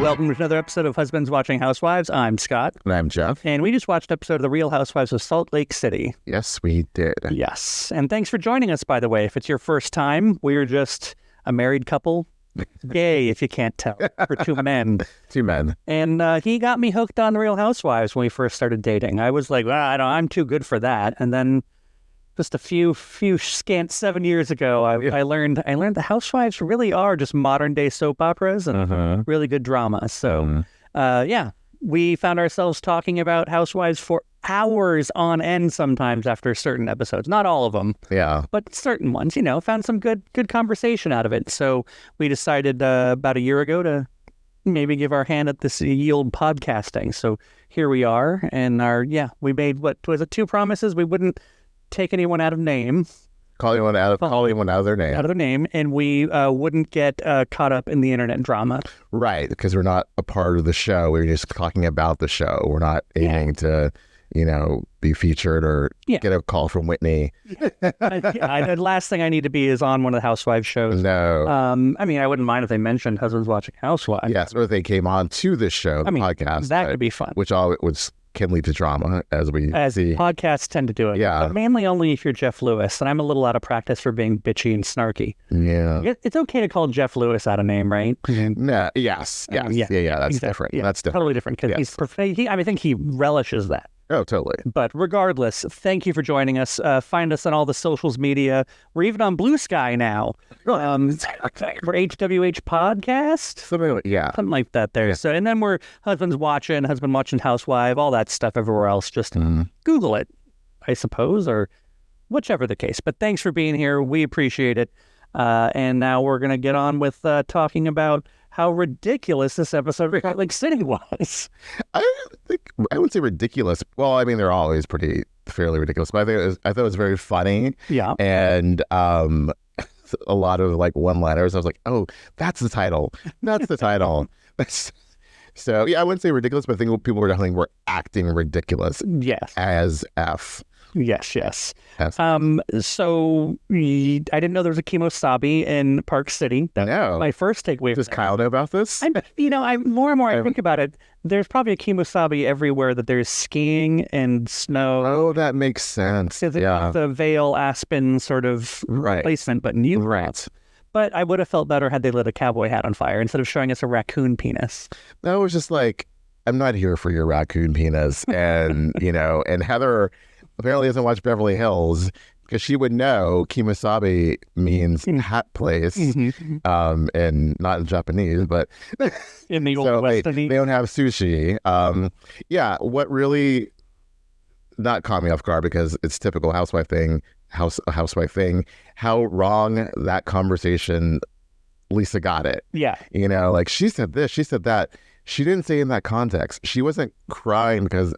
Welcome to another episode of Husbands Watching Housewives. I'm Scott. And I'm Jeff. And we just watched an episode of The Real Housewives of Salt Lake City. Yes, we did. Yes. And thanks for joining us, by the way. If it's your first time, we're just a married couple. Gay, if you can't tell, for two men. Two men. And he got me hooked on The Real Housewives when we first started dating. I was like, well, I'm too good for that. And then just a few scant 7 years ago, I learned the Housewives really are just modern day soap operas and really good drama. So, we found ourselves talking about Housewives for hours on end sometimes after certain episodes. Not all of them, but certain ones. Found some good conversation out of it. So we decided about a year ago to maybe give our hand at this yield podcasting. So here we are, and we made two promises. We wouldn't take anyone out of name. Call anyone out of their name. Out of their name, and we wouldn't get caught up in the internet drama. Right, because we're not a part of the show. We're just talking about the show. We're not aiming to, be featured or get a call from Whitney. The last thing I need to be is on one of the Housewives shows. No. I wouldn't mind if they mentioned Husbands Watching Housewives. Yes, or if they came on to the show, the podcast. That could be fun. Which can lead to drama, as see. Podcasts tend to do it. Yeah. But mainly only if you're Jeff Lewis, and I'm a little out of practice for being bitchy and snarky. Yeah. It's okay to call Jeff Lewis out of name, right? No. Yes. That's exactly. different. Yeah, that's different. Totally different, because I think he relishes that. Oh, totally. But regardless, thank you for joining us. Find us on all the socials media. We're even on Blue Sky now. We're HWH Podcast. Something like that there. Yeah. So, and then we're Husband Watching Housewife, all that stuff everywhere else. Just Google it, I suppose, or whichever the case. But thanks for being here. We appreciate it. And now we're going to get on with talking about how ridiculous this episode of Salt Lake City was. I wouldn't say ridiculous. Well, they're always fairly ridiculous, but I thought it was very funny. Yeah. And a lot of one-liners. I was like, oh, that's the title. That's the title. So, I wouldn't say ridiculous, but I think people were acting ridiculous. Yes. As F. Yes. So I didn't know there was a Kimosabi in Park City. No. My first takeaway. Does Kyle know about this? I more and more I think about it. There's probably a Kimosabi everywhere that there's skiing and snow. Oh, that makes sense. It's the Vale Aspen sort of placement, but new. Right. But I would have felt better had they lit a cowboy hat on fire instead of showing us a raccoon penis. No, it was just like, I'm not here for your raccoon penis. And, and Heather apparently doesn't watch Beverly Hills because she would know Kimosabi means hat place, and not in Japanese, but in the old West. They don't have sushi. What really not caught me off guard, because it's typical housewife thing, how wrong that conversation Lisa got it. Yeah. She said this, she said that. She didn't say in that context. She wasn't crying because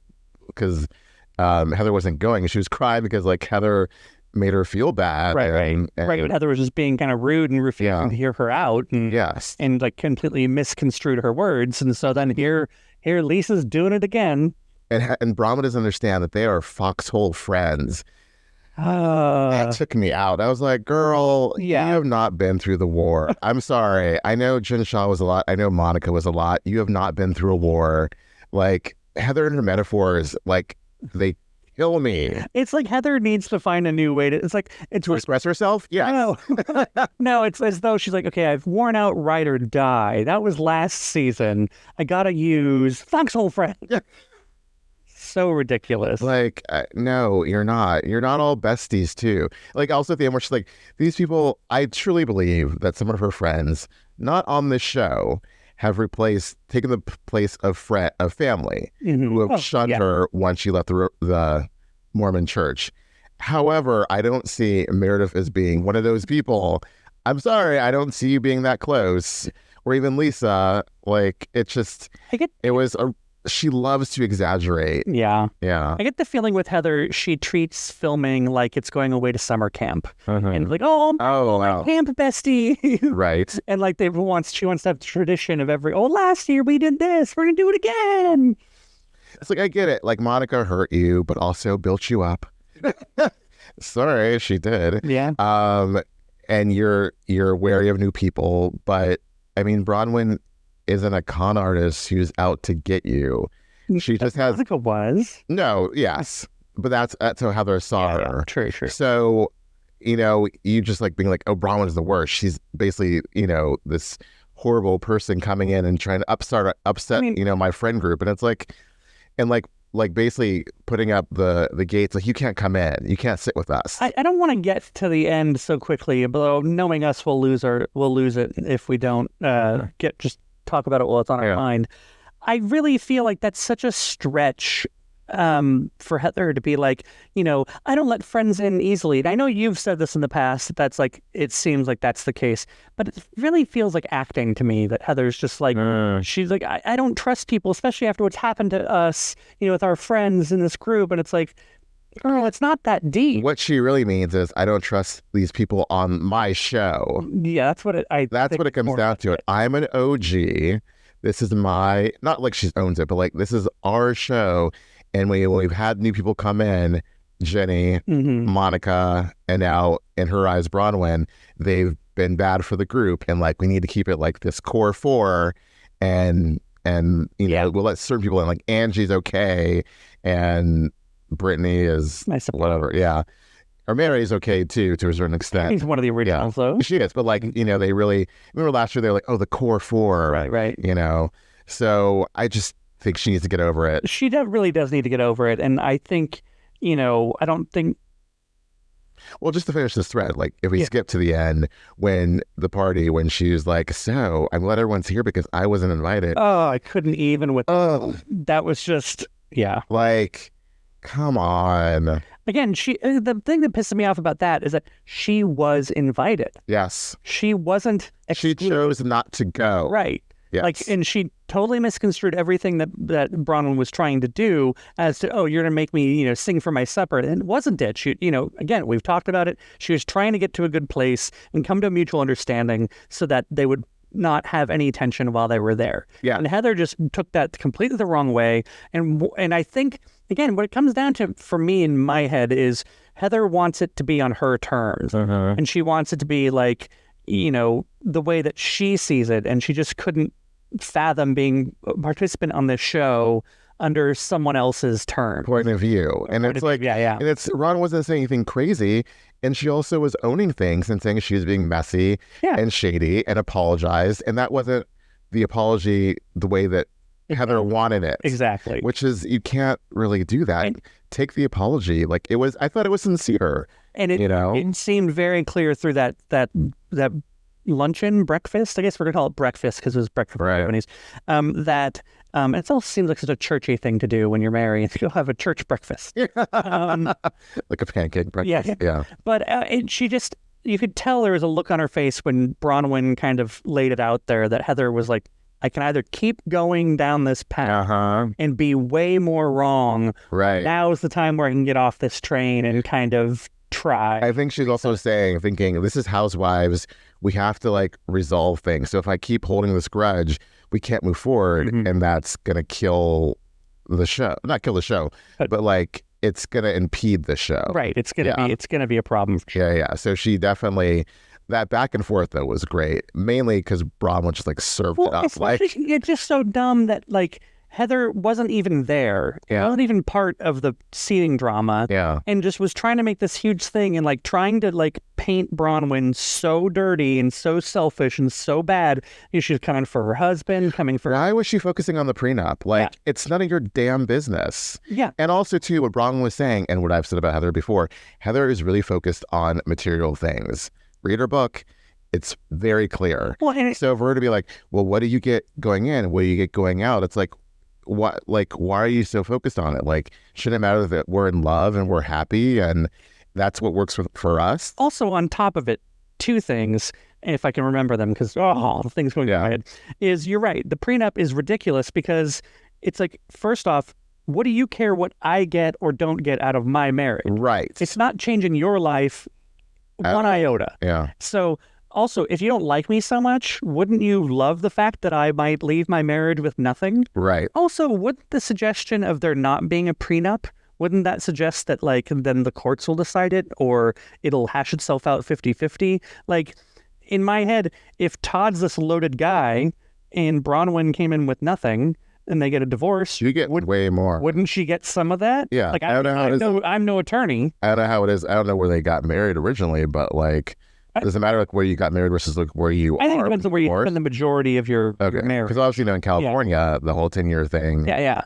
Heather wasn't going. She was crying because Heather made her feel bad. Right. But Heather was just being kind of rude and refusing to hear her out. And, yes. And completely misconstrued her words. And so then here Lisa's doing it again. And Bronwyn doesn't understand that they are foxhole friends. That took me out. I was like, girl, you have not been through the war. I'm sorry. I know Jen Shaw was a lot. I know Monica was a lot. You have not been through a war. Heather and her metaphors, they kill me. It's like Heather needs to find a new way to express herself. Yeah. No, it's as though she's like, okay, I've worn out ride or die. That was last season. I gotta use foxhole friend. Yeah. So ridiculous. No, you're not. You're not all besties too. Also at the end where she's like, these people, I truly believe that some of her friends, not on this show, have taken the place of family who have shunned her once she left the Mormon church. However, I don't see Meredith as being one of those people. I'm sorry, I don't see you being that close. Or even Lisa, she loves to exaggerate. Yeah. Yeah. I get the feeling with Heather, she treats filming like it's going away to summer camp. And wow. Camp bestie. Right. And she wants to have the tradition of last year we did this, we're going to do it again. It's I get it. Monica hurt you, but also built you up. Sorry, she did. Yeah. And you're wary of new people, but Bronwyn isn't a con artist who's out to get you. She just has Jessica was. no, yes, but that's how Heather saw her. True. So, you just like being like, oh, Bronwyn's the worst. She's basically, this horrible person coming in and trying to upset, my friend group, and it's like, and like basically putting up the gates, like, you can't come in, you can't sit with us. I don't want to get to the end so quickly, but knowing us, we'll lose it if we don't just talk about it while it's on our mind. I really feel like that's such a stretch for Heather to be like, I don't let friends in easily. And I know you've said this in the past, that's like, it seems like that's the case, but it really feels like acting to me that Heather's just like, she's like, I don't trust people, especially after what's happened to us, with our friends in this group. And it's like, oh, it's not that deep. What she really means is, I don't trust these people on my show. Yeah, that's what it comes down to. I'm an OG. This is not like she owns it, but like, this is our show. And we've had new people come in, Jenny, Monica, and now, in her eyes, Bronwyn. They've been bad for the group, and like, we need to keep it like this core four, and we'll let certain people in, like Angie's okay, and Brittany is whatever, or Mary's okay too, to a certain extent. He's one of the originals, though. She is, but like, they really, remember last year, they're like, oh, the core four, right. So I just think she needs to get over it. She really does need to get over it, and I think, I don't think. Well, just to finish this thread, like, if we skip to the end, when she was like, so I'm glad everyone's here because I wasn't invited. Oh, I couldn't even with. That was just, like, come on. Again, the thing that pisses me off about that is that she was invited. Yes. She wasn't excluded. She chose not to go. Right. Yes. Like, and she totally misconstrued everything that Bronwyn was trying to do as to, oh, you're going to make me, sing for my supper. And it wasn't it. She, again, we've talked about it. She was trying to get to a good place and come to a mutual understanding so that they would not have any tension while they were there. Yeah. And Heather just took that completely the wrong way. And I think, again, what it comes down to for me in my head is Heather wants it to be on her terms. And she wants it to be like, the way that she sees it. And she just couldn't fathom being a participant on this show under someone else's terms. Point of view. And it's like, and it's, Ron wasn't saying anything crazy. And she also was owning things and saying she was being messy and shady and apologized. And that wasn't the apology the way that Heather wanted it. Exactly. Which is, you can't really do that. Take the apology. Like, I thought it was sincere. And it seemed very clear through that breakfast, I guess we're going to call it breakfast because it was breakfast for companies, that it all seems like such a churchy thing to do when you're married. You'll have a church breakfast. Like a pancake breakfast. Yeah. But you could tell there was a look on her face when Bronwyn kind of laid it out there that Heather was like, I can either keep going down this path and be way more wrong. Right. Now's the time where I can get off this train and kind of try. I think she's also thinking, this is Housewives. We have to like resolve things. So if I keep holding this grudge, we can't move forward, and that's gonna kill the show. Not kill the show, but like, it's gonna impede the show. Right. It's gonna be a problem. Yeah. So she definitely, that back and forth though was great, mainly because Bronwyn just like served it up. Like, it's just so dumb that like Heather wasn't even there. Wasn't even part of the seating drama. Yeah. And just was trying to make this huge thing and like trying to like paint Bronwyn so dirty and so selfish and so bad. She's coming for her husband, Why was she focusing on the prenup? Like, it's none of your damn business. Yeah. And also too, what Bronwyn was saying, and what I've said about Heather before, Heather is really focused on material things. Read her book. It's very clear. Well, so for her to be like, well, what do you get going in? What do you get going out? It's like, what, like, why are you so focused on it? Like, shouldn't it matter that we're in love and we're happy and that's what works for us? Also, on top of it, two things, if I can remember them, because the things going through my head, is you're right. The prenup is ridiculous because it's like, first off, what do you care what I get or don't get out of my marriage? Right. It's not changing your life one iota. Yeah. So also, if you don't like me so much, wouldn't you love the fact that I might leave my marriage with nothing? Right. Also, wouldn't the suggestion of there not being a prenup, wouldn't that suggest that, like, then the courts will decide it or it'll hash itself out 50-50? Like, in my head, if Todd's this loaded guy and Bronwyn came in with nothing and they get a divorce, You get way more. wouldn't she get some of that? Yeah. Like, I don't know how it is. I'm no attorney. I don't know how it is. I don't know where they got married originally, but like, does it matter like where you got married versus like where you I think are it depends on where you spend the majority of your marriage. Because obviously, in California, the whole 10-year thing. Yeah.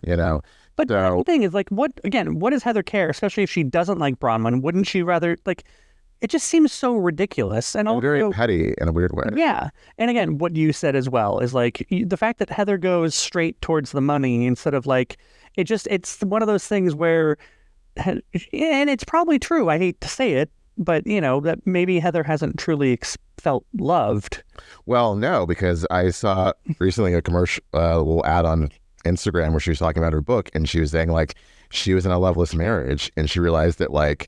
But the thing is, like, what does Heather care? Especially if she doesn't like Bronwyn, wouldn't she rather like? It just seems so ridiculous and also very petty in a weird way. Yeah, and again, what you said as well is like the fact that Heather goes straight towards the money instead of like it's one of those things where, and it's probably true. I hate to say it, but that maybe Heather hasn't truly felt loved. Well, no, because I saw recently a commercial, little ad on Instagram where she was talking about her book, and she was saying like she was in a loveless marriage, and she realized that like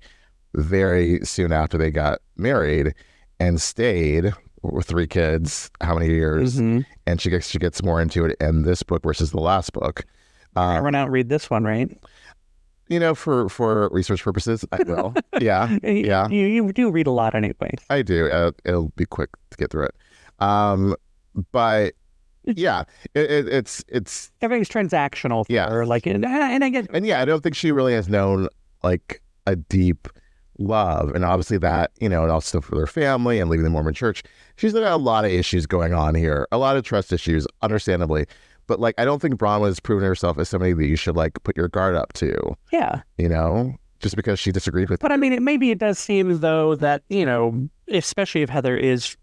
very soon after they got married and stayed with 3 kids, how many years, and she gets more into it in this book versus the last book. I run out and read this one, right? For research purposes, I will. Yeah. You do read a lot anyway. I do. It'll be quick to get through it. But yeah, it's everything's transactional for her. Like, and I get. And yeah, I don't think she really has known like a deep love, and obviously that and also for their family and leaving the Mormon church. She's got a lot of issues going on here, a lot of trust issues, understandably. But like, I don't think Bronwyn has proven herself as somebody that you should like put your guard up to. Yeah. Just because she disagreed with. But I mean, maybe it does seem though that especially if Heather is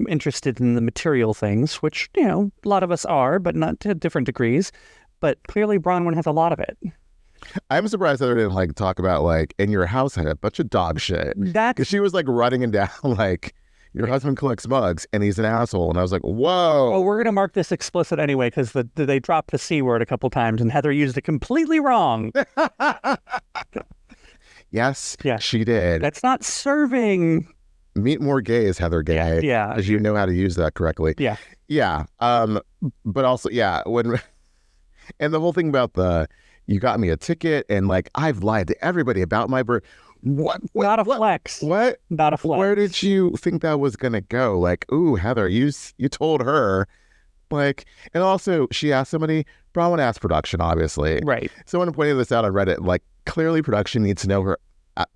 interested in the material things, which a lot of us are, but not to different degrees. But clearly, Bronwyn has a lot of it. I'm surprised Heather didn't like talk about like in your house had a bunch of dog shit. Because she was like running him down like your husband collects mugs and he's an asshole, and I was like, whoa. Well, we're gonna mark this explicit anyway because they dropped the C word a couple times and Heather used it completely wrong. Yes, she did. That's not serving. Meet more gays, Heather Gay. Yeah, as you know how to use that correctly. Yeah. But also, when and the whole thing about you got me a ticket and like I've lied to everybody about my birth. What? Not a flex. What? Not a flex. Where did you think that was gonna go? Like, ooh, Heather, you told her. Like, and also she asked somebody. Bronwyn asked production, obviously. Right. Someone pointed this out on Reddit. Like, clearly production needs to know her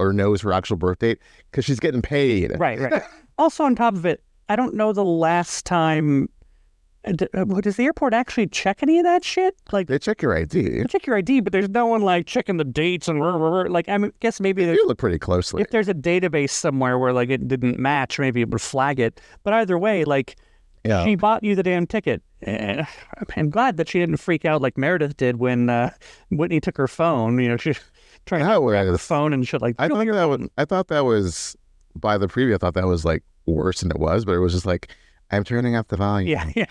or knows her actual birth date because she's getting paid. Right. Also, on top of it, I don't know the last time. Does the airport actually check any of that shit? Like, they check your ID. They check your ID, but there's no one like checking the dates and like. I guess maybe you look pretty closely. If there's a database somewhere where like it didn't match, maybe it would flag it. But either way, like, she bought you the damn ticket. And I'm glad that she didn't freak out like Meredith did when Whitney took her phone. She trying to grab the phone and shit like. I thought that was by the preview. I thought that was like worse than it was, but it was just like. I'm turning up the volume. Yeah.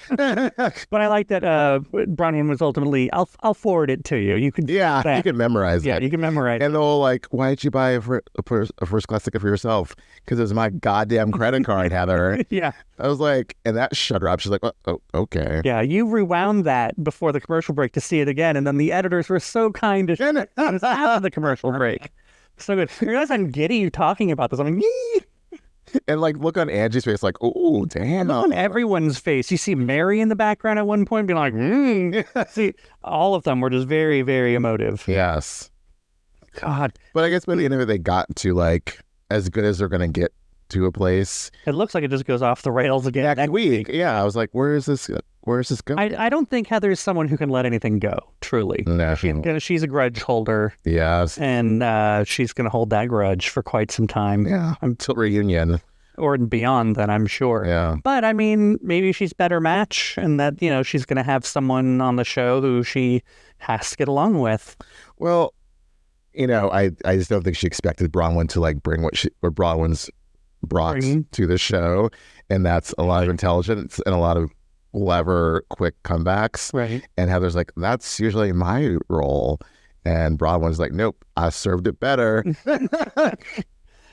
But I like that Bronwyn was ultimately, I'll forward it to you. You can you can memorize it. Yeah, you can memorize it. And the whole like, why did you buy a first class ticket for yourself? Because it was my goddamn credit card, Heather. Yeah. I was like, and that shut her up. She's like, oh, okay. Yeah, you rewound that before the commercial break to see it again. And then the editors were so kind to show it after the commercial break. So good. You realize I'm giddy you talking about this. I'm like, yee! And like, look on Angie's face, like, oh, damn. Look on everyone's face. You see Mary in the background at one point being like, See, all of them were just very, very emotive. Yes. God. But I guess by the end of it, they got to like as good as they're going to get to a place. It looks like it just goes off the rails again. Next week. Yeah. I was like, where is this going? I don't think Heather is someone who can let anything go, truly. No. She's a grudge holder. Yes. And she's going to hold that grudge for quite some time. Yeah. Until reunion. Or beyond that, I'm sure. Yeah. But I mean, maybe she's a better match and that, she's going to have someone on the show who she has to get along with. Well, I just don't think she expected Bronwyn to like bring what Bronwyn's brought to the show. And that's a lot of intelligence and a lot of clever, quick comebacks. Right. And Heather's like, that's usually my role. And Bronwyn's like, nope, I served it better.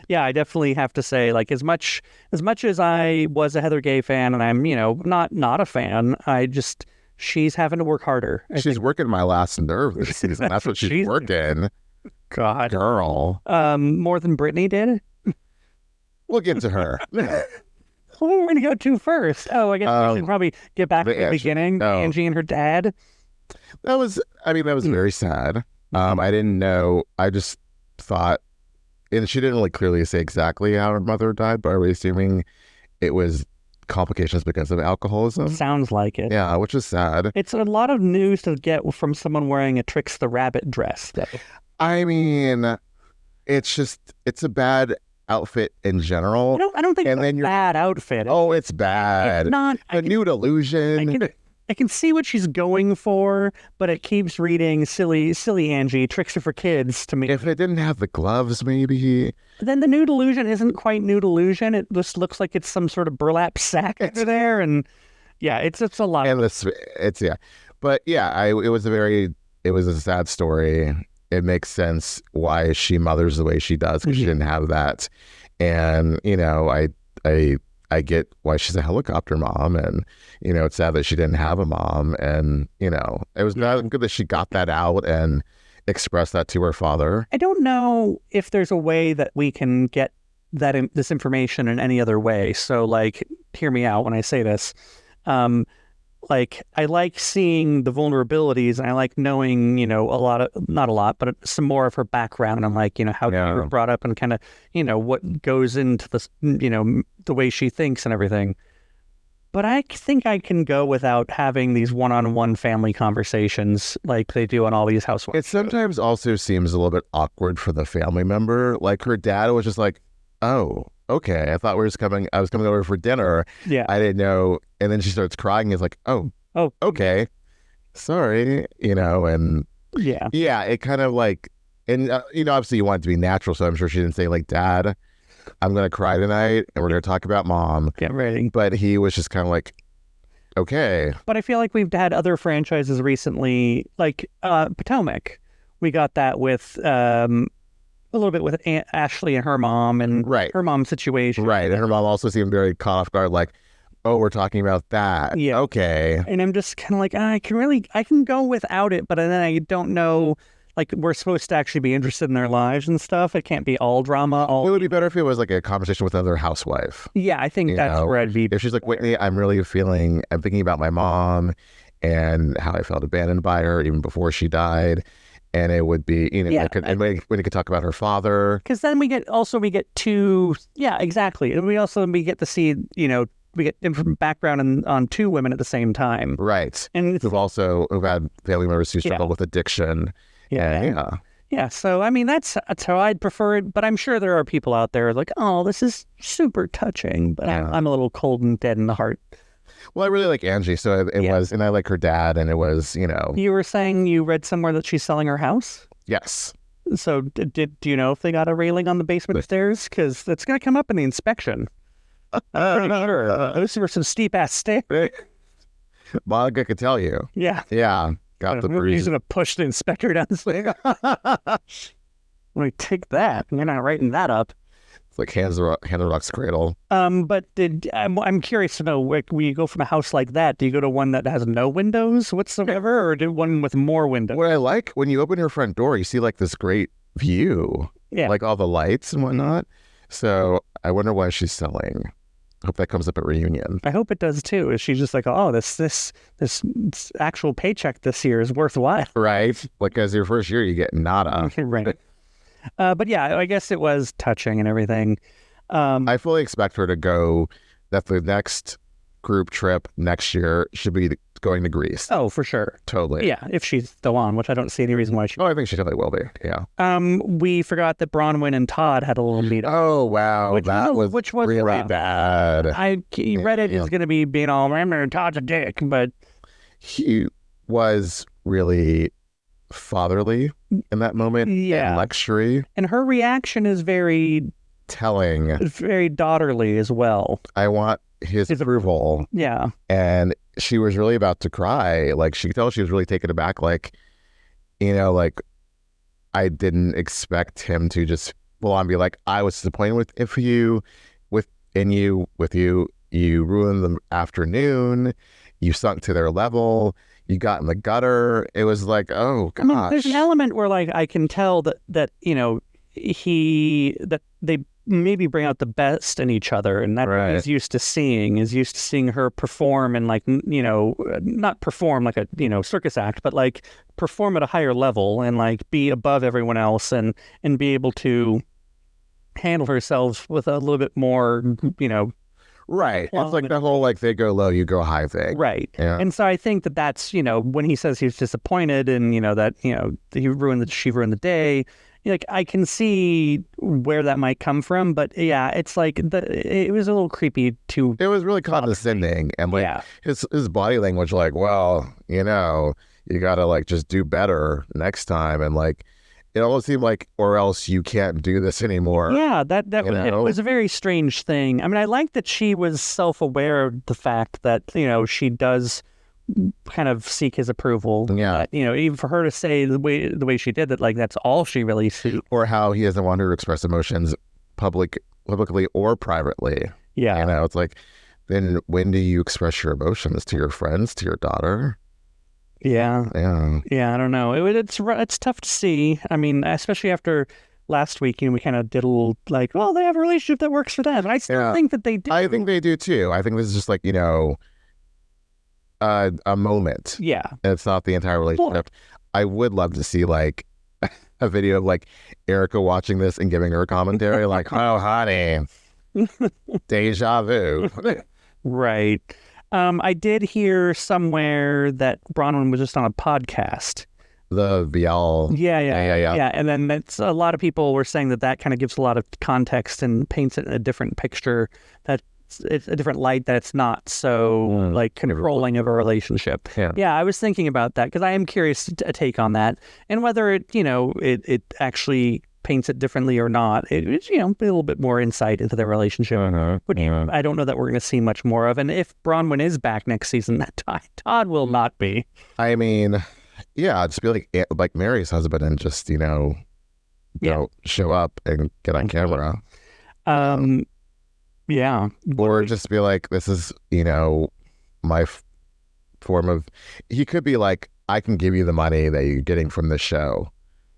Yeah, I definitely have to say, like, as much as I was a Heather Gay fan, and I'm, not a fan, she's having to work harder. She's working my last nerve this season. That's what she's working. God. Girl. More than Brittany did? We'll get to her. Who are we going to go to first? Oh, I guess we should probably get back to the beginning. Oh. Angie and her dad. That was very sad. I didn't know. I just thought, and she didn't really clearly say exactly how her mother died, but are we assuming it was complications because of alcoholism? Sounds like it. Yeah, which is sad. It's a lot of news to get from someone wearing a Trix the Rabbit dress, though. I mean, it's a bad outfit in general. I don't think it's a bad outfit. Oh, it's bad. It's not. A nude illusion. I can see what she's going for, but it keeps reading silly Angie, Trickster for kids to me. If it didn't have the gloves, maybe. Then the nude illusion isn't quite nude illusion. It just looks like it's some sort of burlap sack under there, and yeah, it's a lot. And but yeah, it was a sad story. It makes sense why she mothers the way she does, because she didn't have that. And, I get why she's a helicopter mom, and, it's sad that she didn't have a mom. And, it was not good that she got that out and expressed that to her father. I don't know if there's a way that we can get this information in any other way. So, hear me out when I say this. I like seeing the vulnerabilities, and I like knowing, not a lot, but some more of her background, and how she was brought up, and kind of, what goes into this, the way she thinks and everything. But I think I can go without having these one-on-one family conversations like they do on all these Housewives. It sometimes also seems a little bit awkward for the family member. Like, her dad was just like, oh, okay, I thought I was coming over for dinner. Yeah. I didn't know. And then she starts crying. He's like, oh, okay. Sorry, and yeah, it kind of and obviously you want it to be natural. So I'm sure she didn't say Dad, I'm going to cry tonight and we're going to talk about Mom. Get ready. But he was just kind of like, okay. But I feel like we've had other franchises recently, like Potomac. We got that with a little bit with Ashley and her mom, and her mom's situation. Right. And her mom also seemed very caught off guard, like, oh, we're talking about that. Yeah. Okay. And I'm just kind of like, I can go without it, but then I don't know, we're supposed to actually be interested in their lives and stuff. It can't be all drama. It would be better if it was a conversation with another housewife. Yeah, I think that's where I'd be. If she's like, Whitney, I'm thinking about my mom and how I felt abandoned by her even before she died. And it would be, and we could talk about her father. Because then we get two, exactly. And we get to see, we get background on two women at the same time. Right. And who've had family members who struggle with addiction. Yeah. So, I mean, that's how I'd prefer it. But I'm sure there are people out there like, oh, this is super touching. But I'm a little cold and dead in the heart. Well, I really like Angie, so it was, and I like her dad, and it was, You were saying you read somewhere that she's selling her house? Yes. So do you know if they got a railing on the basement stairs? Because that's going to come up in the inspection. Pretty sure. Those were some steep-ass stairs. Monica could tell you. Yeah. Yeah. Got the bruise. He's going to push the inspector down the stairs. Let me take that. You're not writing that up. It's like Hands of Rock's Cradle. But I'm curious to know, when you go from a house like that, do you go to one that has no windows whatsoever, or do one with more windows? What I like, when you open your front door, you see this great view. Yeah. All the lights and whatnot. So I wonder why she's selling. I hope that comes up at reunion. I hope it does too. Is she just like, oh, this actual paycheck this year is worthwhile? Right. As your first year, you get nada. Right. But yeah, I guess it was touching and everything. I fully expect her to go, that the next group trip next year should be going to Greece. Oh, for sure. Totally. Yeah, if she's still on, which I don't see any reason why she... Oh, I think she totally will be, yeah. We forgot that Bronwyn and Todd had a little meetup. Oh, wow. Which was really rough. bad. Reddit is going to be being all, remember, Todd's a dick, but... He was really fatherly in that moment. Yeah. And lectury. And her reaction is very... telling. Very daughterly as well. I want his approval. Yeah. And she was really about to cry. She could tell she was really taken aback. I didn't expect him to just full on be like, I was disappointed with you. You ruined the afternoon. You sunk to their level. You got in the gutter. It was like, oh gosh. There's an element where I can tell that they maybe bring out the best in each other, and that Right. he's used to seeing her perform and like, not perform like a, circus act, but like perform at a higher level and like be above everyone else and be able to handle herself with a little bit more, Right. Well, It's like the whole like they go low, you go high thing. right. Yeah. And so I think that that's, when he says he's disappointed and, that, she ruined the day, like I can see where that might come from. But yeah, it's like it was a little creepy too. It was really condescending, and like Yeah. his body language, like, well, you gotta like just do better next time, and like it almost seemed like, or else you can't do this anymore. Yeah, that it know? was a very strange thing. I mean, I like that she was self-aware of the fact that, she does kind of seek his approval. Yeah. Even for her to say the way she did that, like that's all she really sees. Or how he doesn't want her to express emotions publicly or privately. Yeah. It's like, then when do you express your emotions? To your friends, to your daughter? Yeah. Yeah. Yeah, I don't know. It's tough to see. I mean, especially after last week, we kind of did a little like, well, they have a relationship that works for them. And I still think that they do. I think they do too. I think this is just like, a moment. Yeah. It's not the entire relationship. I would love to see like a video of like Erica watching this and giving her commentary like, oh, honey, deja vu. Right. I did hear somewhere that Bronwyn was just on a podcast. The VL. Yeah. And then it's a lot of people were saying that kind of gives a lot of context and paints it in a different picture, that it's a different light, that it's not so like controlling of a relationship. Yeah, I was thinking about that because I am curious to take on that and whether it actually paints it differently or not. It's a little bit more insight into their relationship, which I don't know that we're going to see much more of. And if Bronwyn is back next season, that Todd will not be. I mean, yeah, just be like Mary's husband and just show up and get on camera. Yeah. Or just be like, this is my form of. He could be like, I can give you the money that you're getting from the show.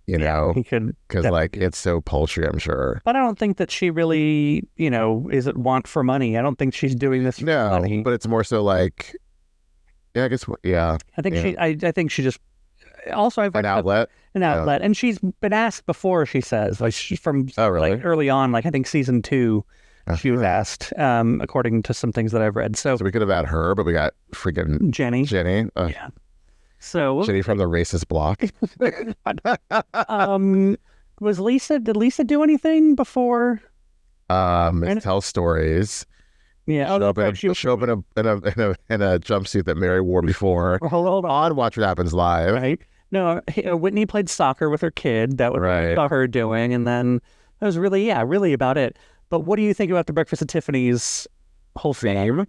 He could, because like it's so paltry, I'm sure. But I don't think that she really, is it want for money. I don't think she's doing this for money. But it's more so like, I guess, yeah. I think I think she just also I've an outlet, and she's been asked before. She says like from really? Like early on, like I think season 2. She was asked, according to some things that I've read. So we could have had her, but we got freaking Jenny. Yeah. So Jenny from the racist block. Did Lisa do anything before? Tell stories. Yeah. Show up in a jumpsuit that Mary wore before. Hold on. Watch What Happens Live. Right. No, Whitney played soccer with her kid. That was what I saw her doing, and then that was really about it. But what do you think about the Breakfast at Tiffany's whole theme?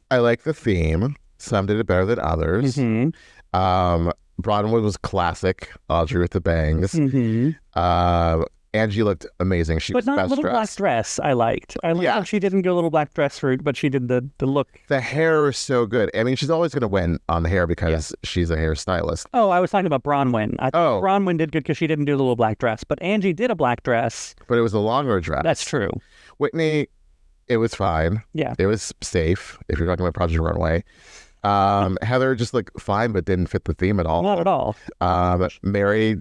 I like the theme. Some did it better than others. Mm-hmm. Bronwyn was classic. Audrey with the bangs. Mm-hmm. Angie looked amazing. She was not best little dressed. Black dress. I liked how she didn't go little black dress route, but she did the look. The hair is so good. I mean, she's always going to win on the hair because she's a hairstylist. Oh, I was talking about Bronwyn. Bronwyn did good because she didn't do the little black dress, but Angie did a black dress. But it was a longer dress. That's true. Whitney, it was fine. Yeah. It was safe if you're talking about Project Runway. Heather just looked fine but didn't fit the theme at all. Not at all. Mary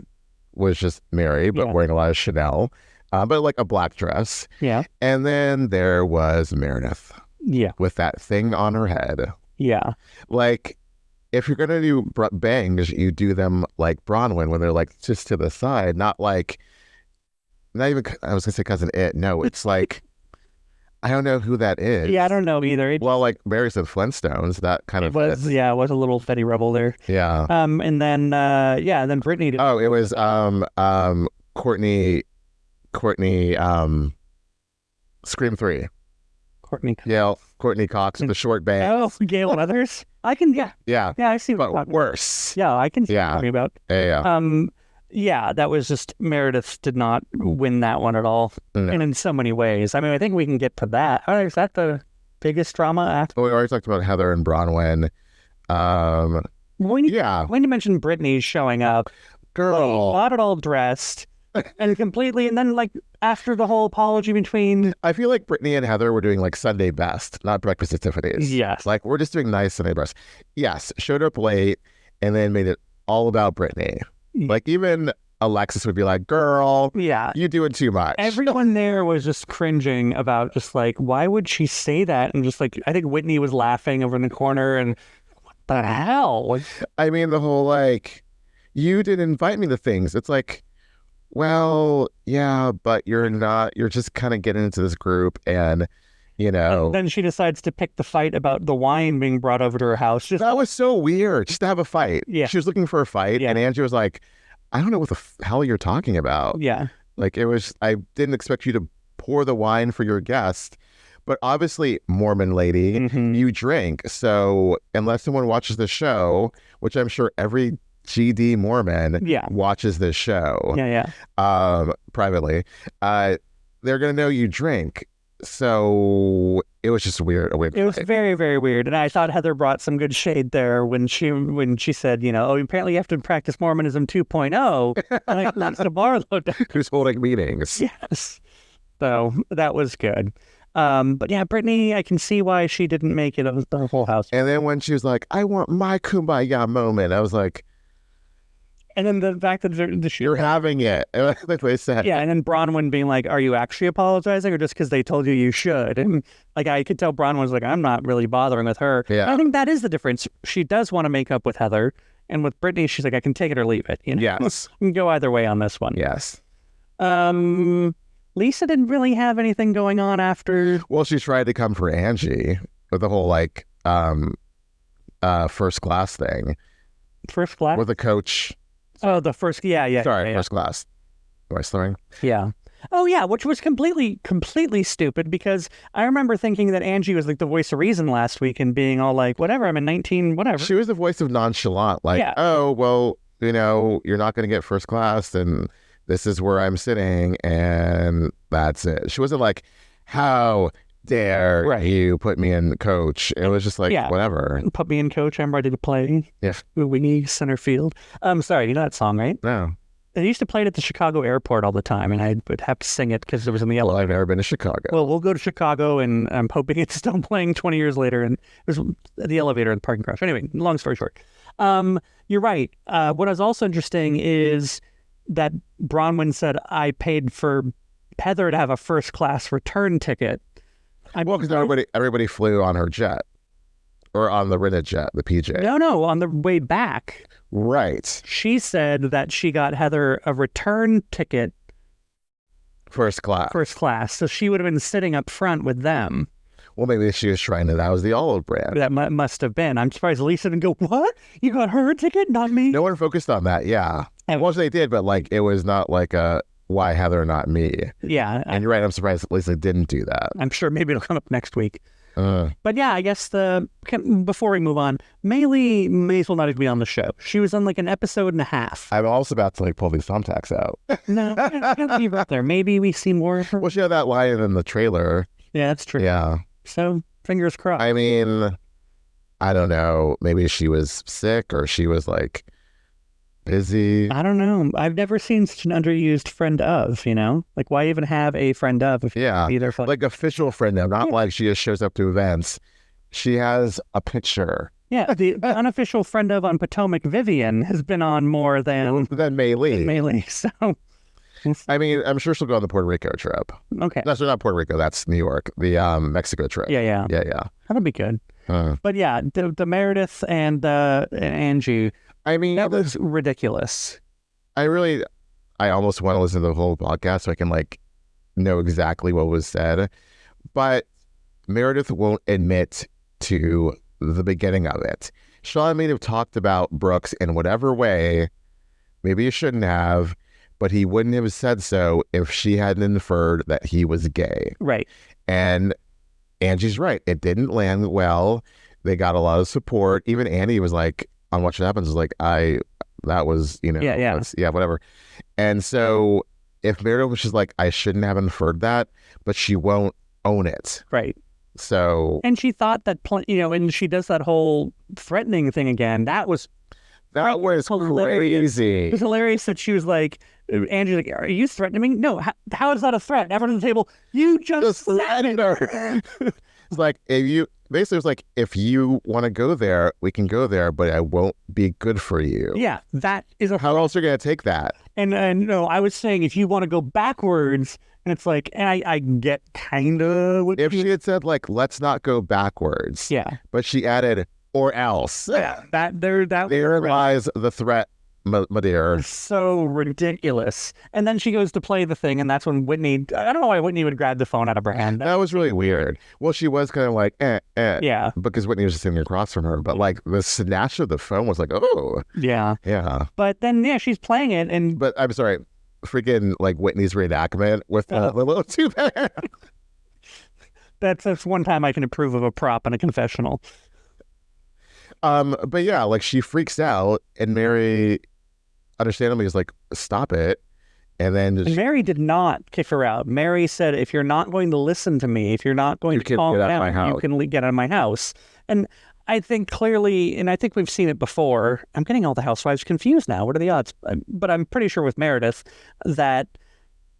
was just Mary, but wearing a lot of Chanel, but like a black dress. Yeah. And then there was Meredith. Yeah. With that thing on her head. Yeah. Like, if you're going to do bangs, you do them like Bronwyn when they're like just to the side, not like, not even, I was going to say Cousin It. No, it's like, I don't know who that is. Yeah, I don't know either. Well, like Mary's of Flintstones, that kind of was, it was a little Betty Rubble there. Yeah. And then, and then Brittany did. Oh, it was Courtney, Scream 3. Courtney Cox with the short bangs. Oh, Gail and others. I can, Yeah, I see what you're talking worse. about. Yeah, I can see what you're talking about. Yeah. Yeah, that was just, Meredith did not win that one at all. No. And in so many ways. I mean, I think we can get to that. Is that the biggest drama after? Well, we already talked about Heather and Bronwyn. When you mention Brittany showing up, girl, not at all dressed, and completely. And then like after the whole apology between, I feel like Brittany and Heather were doing like Sunday best, not breakfast at Tiffany's. yes, Like we're just doing nice Sunday best. Yes, showed up late and then made it all about Brittany. Like even Alexis would be like, girl, yeah, you doing too much. everyone there was just cringing about just like, why would she say that? And just like, I think Whitney was laughing over in the corner and what the hell? I mean, the whole like, you didn't invite me to things. It's like, well, yeah, but you're just kind of getting into this group and, you know. And then she decides to pick the fight about the wine being brought over to her house. Just that was so weird, just to have a fight. Yeah. She was looking for a fight and Angie was like, I don't know what the hell you're talking about. Yeah. Like it was, I didn't expect you to pour the wine for your guest. But obviously, Mormon lady, you drink. So unless someone watches the show, which I'm sure every GD Mormon watches this show privately, they're going to know you drink. So it was just weird. It was very, very weird. And I thought Heather brought some good shade there when she said, you know, oh, apparently you have to practice Mormonism 2.0. Like, that's the Barlow. Who's holding meetings. Yes. So that was good. But yeah, Brittany, I can see why she didn't make it of the whole house. And then when she was like, I want my kumbaya moment, I was like, and then the fact that you're having it. That's what they said. Yeah, and then Bronwyn being like, are you actually apologizing or just because they told you should? And like, I could tell Bronwyn was like, I'm not really bothering with her. Yeah. I think that is the difference. She does want to make up with Heather. And with Brittany, she's like, I can take it or leave it. You know? Yes. You can go either way on this one. Yes. Lisa didn't really have anything going on after. Well, she tried to come for Angie with the whole like first class thing. First class? With the coach. Oh, the first, First class. Wrestling. Yeah. Oh, yeah, which was completely stupid because I remember thinking that Angie was like the voice of reason last week and being all like, whatever, I'm in 19, whatever. She was the voice of nonchalant, like, oh, well, you know, you're not going to get first class and this is where I'm sitting and that's it. She wasn't like, how dare you put me in coach? It was just like, whatever. Put me in coach. I'm ready to play. Yeah. Wingy center field. Sorry, you know that song, right? No. They used to play it at the Chicago airport all the time, and I would have to sing it because it was in the elevator. Well, I've never been to Chicago. Well, we'll go to Chicago, and I'm hoping it's still playing 20 years later, and it was the elevator in the parking garage. Anyway, long story short. You're right. What was also interesting is that Bronwyn said, I paid for Heather to have a first-class return ticket. Well, because everybody flew on her jet or on the rented jet, the PJ. No, on the way back. Right. She said that she got Heather a return ticket. First class. So she would have been sitting up front with them. Well, maybe she was trying to, that was the olive brand. That must have been. I'm surprised Lisa didn't go, what? You got her a ticket, not me? No one focused on that, yeah. Well, they did, but like it was not like a, why Heather, not me? Yeah. And you're right, I'm surprised that Lisa didn't do that. I'm sure maybe it'll come up next week. But yeah, I guess before we move on, Maylee may as well not even be on the show. She was on like an episode and a half. I'm also about to like pull these thumbtacks out. No, I gotta leave her up there. Maybe we see more of her. Well, she had that line in the trailer. Yeah, that's true. Yeah. So fingers crossed. I mean, I don't know. Maybe she was sick or she was like busy. I don't know. I've never seen such an underused friend of, you know? Like, why even have a friend of if either like official friend of, not like she just shows up to events. She has a picture. Yeah, the unofficial friend of on Potomac, Vivian, has been on more than Maylee. So, I mean, I'm sure she'll go on the Puerto Rico trip. Okay. That's not Puerto Rico. That's New York. The Mexico trip. Yeah. That'll be good. But yeah, the Meredith and Angie. I mean, that was ridiculous. I almost want to listen to the whole podcast so I can like know exactly what was said. But Meredith won't admit to the beginning of it. Sean may have talked about Brooks in whatever way. Maybe he shouldn't have, but he wouldn't have said so if she hadn't inferred that he was gay. Right. And Angie's right. It didn't land well. They got a lot of support. Even Annie was like, on What Should Happen, is like, that was, you know, whatever. And so if Meredith was just like, I shouldn't have inferred that, but she won't own it. Right. So. And she thought that, and she does that whole threatening thing again. That was That was crazy. It was hilarious that she was like, Angie's like, are you threatening me? No, how is that a threat? Everyone at the table, you just threatened her. It's like, if you want to go there, we can go there, but I won't be good for you. Yeah, that is how else are you going to take that? And no, I was saying if you want to go backwards, and it's like, and I get kind of what if she had said like, let's not go backwards. Yeah. But she added, or else. Yeah, there lies the threat, my dear. So ridiculous. And then she goes to play the thing, and that's when Whitney, I don't know why Whitney would grab the phone out of her hand. That was really weird. Well, she was kind of like, Yeah. Because Whitney was just sitting across from her. But like the snatch of the phone was like, oh. Yeah. Yeah. But then, yeah, she's playing it. But I'm sorry, freaking like Whitney's reenactment with the little two-pair. That's one time I can approve of a prop in a confessional. But yeah, like she freaks out, and Mary, understandably, is like, "Stop it!" And then Mary did not kick her out. Mary said, "If you're not going to listen to me, if you're not going to calm down, you can get out of my house." And I think clearly, and I think we've seen it before. I'm getting all the housewives confused now. What are the odds? But I'm pretty sure with Meredith that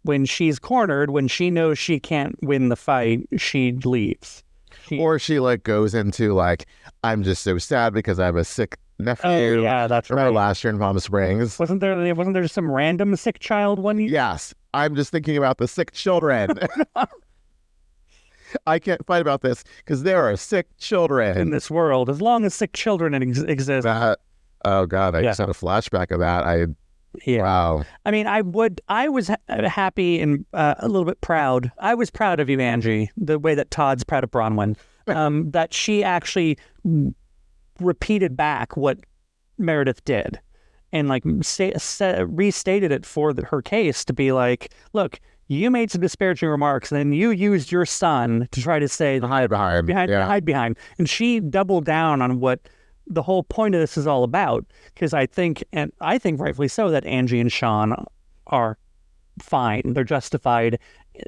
when she's cornered, when she knows she can't win the fight, she leaves. Or she like goes into like, I'm just so sad because I have a sick nephew. Oh, yeah, that's right. Last year in Palm Springs. Wasn't there some random sick child one year? Yes. I'm just thinking about the sick children. I can't fight about this because there are sick children in this world. As long as sick children exist. Oh God, I just had a flashback of that. Wow. I mean, I was happy and a little bit proud. I was proud of you, Angie, the way that Todd's proud of Bronwyn, that she actually repeated back what Meredith did and like restated it for her case to be like, look, you made some disparaging remarks and then you used your son to try to say hide behind. And she doubled down on what the whole point of this is all about, because I think rightfully so, that Angie and Sean are fine. They're justified.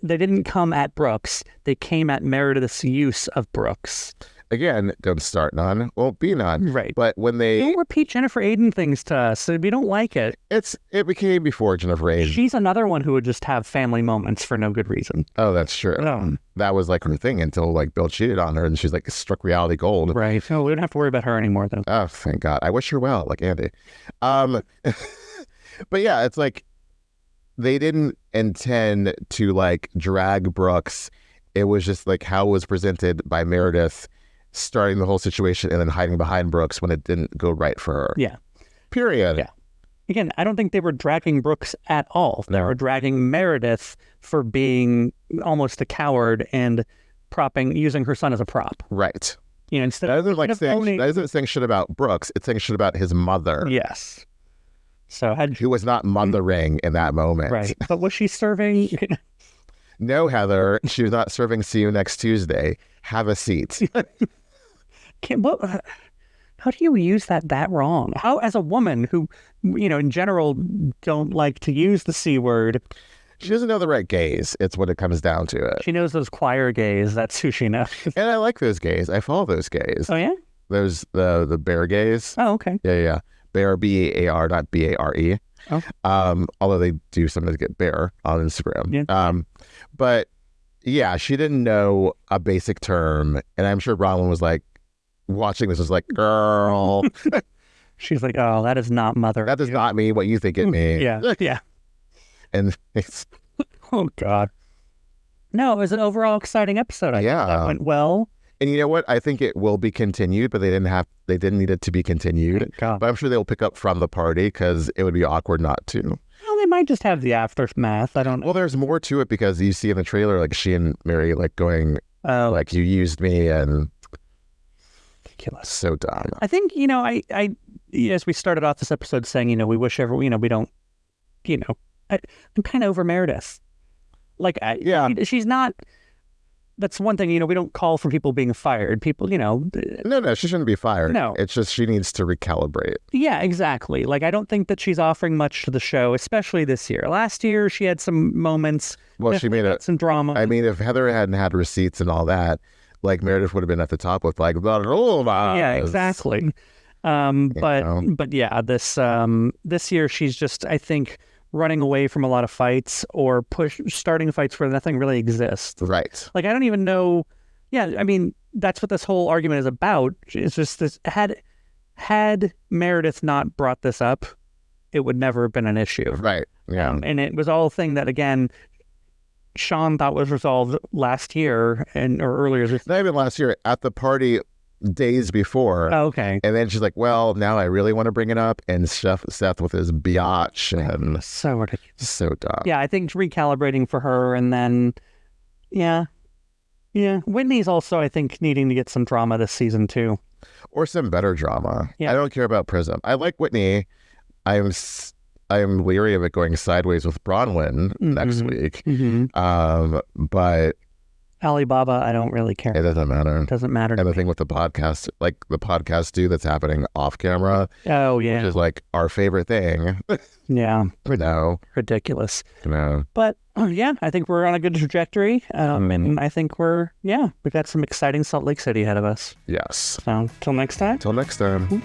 They didn't come at Brooks. They came at Meredith's use of Brooks. Again, don't start none, won't be none. Right. But when they don't repeat Jennifer Aiden things to us, so we don't like it. It became before Jennifer Aiden. She's another one who would just have family moments for no good reason. Oh, that's true. That was like her thing until like Bill cheated on her and she's like struck reality gold. Right. No, we don't have to worry about her anymore though. Oh, thank God. I wish her well, like Andy. But yeah, it's like they didn't intend to like drag Brooks. It was just like how it was presented by Meredith, starting the whole situation and then hiding behind Brooks when it didn't go right for her. Yeah. Period. Yeah. Again, I don't think they were dragging Brooks at all. They were dragging Meredith for being almost a coward and using her son as a prop. Right. You know, instead that isn't saying shit about Brooks. It's saying shit about his mother. Yes. So who was not mothering in that moment. Right. But was she serving? No, Heather. She was not serving. See you next Tuesday. Have a seat. How do you use that wrong? How, as a woman who, you know, in general don't like to use the C word. She doesn't know the right gays. It's what it comes down to it. She knows those choir gays. That's who she knows. And I like those gays. I follow those gays. Oh, yeah? Those, the bear gays. Oh, okay. Yeah. Bear, B-A-R, not B-A-R-E. Oh. Although they do sometimes get bear on Instagram. Yeah. But yeah, she didn't know a basic term. And I'm sure Bronwyn was like, watching this was like, girl. She's like, oh, that is not mother. That does not mean what you think it means. Yeah. And it's... Oh, God. No, it was an overall exciting episode. I think that went well. And you know what? I think it will be continued, but they didn't need it to be continued. But I'm sure they'll pick up from the party because it would be awkward not to. Well, they might just have the aftermath. I don't know. Well, there's more to it because you see in the trailer, like she and Mary like going, like, you used me, and ridiculous. So dumb. I think, you know, I as we started off this episode saying, you know, we wish everyone, you know, we don't, you know, I'm kind of over Meredith. Like, she's not. That's one thing, you know, we don't call for people being fired. People, you know. No, she shouldn't be fired. No. It's just she needs to recalibrate. Yeah, exactly. Like, I don't think that she's offering much to the show, especially this year. Last year, she had some moments. Well, she made some drama. I mean, if Heather hadn't had receipts and all that, like, Meredith would have been at the top with, like, the RHOSLC. Yeah, exactly. But yeah, this year she's just, I think, running away from a lot of fights or starting fights where nothing really exists. Right. Like, I don't even know. Yeah, I mean, that's what this whole argument is about. It's just this, had Meredith not brought this up, it would never have been an issue. Right. Yeah. And it was all a thing that, again, Sean thought was resolved last year or earlier. Not even last year, at the party days before. Oh, okay. And then she's like, well, now I really want to bring it up. And Seth with his biatch. And so ridiculous. So dumb. Yeah, I think recalibrating for her. And then, yeah. Whitney's also, I think, needing to get some drama this season, too. Or some better drama. Yeah. I don't care about Prism. I like Whitney. I'm leery of it going sideways with Bronwyn next week. But Alibaba, I don't really care. It doesn't matter. It doesn't matter. And the thing with the podcast, like the podcast that's happening off camera. Oh, yeah. Which is like our favorite thing. Yeah. No. Ridiculous. No. But yeah, I think we're on a good trajectory. And I think we've got some exciting Salt Lake City ahead of us. Yes. So till next time. Till next time.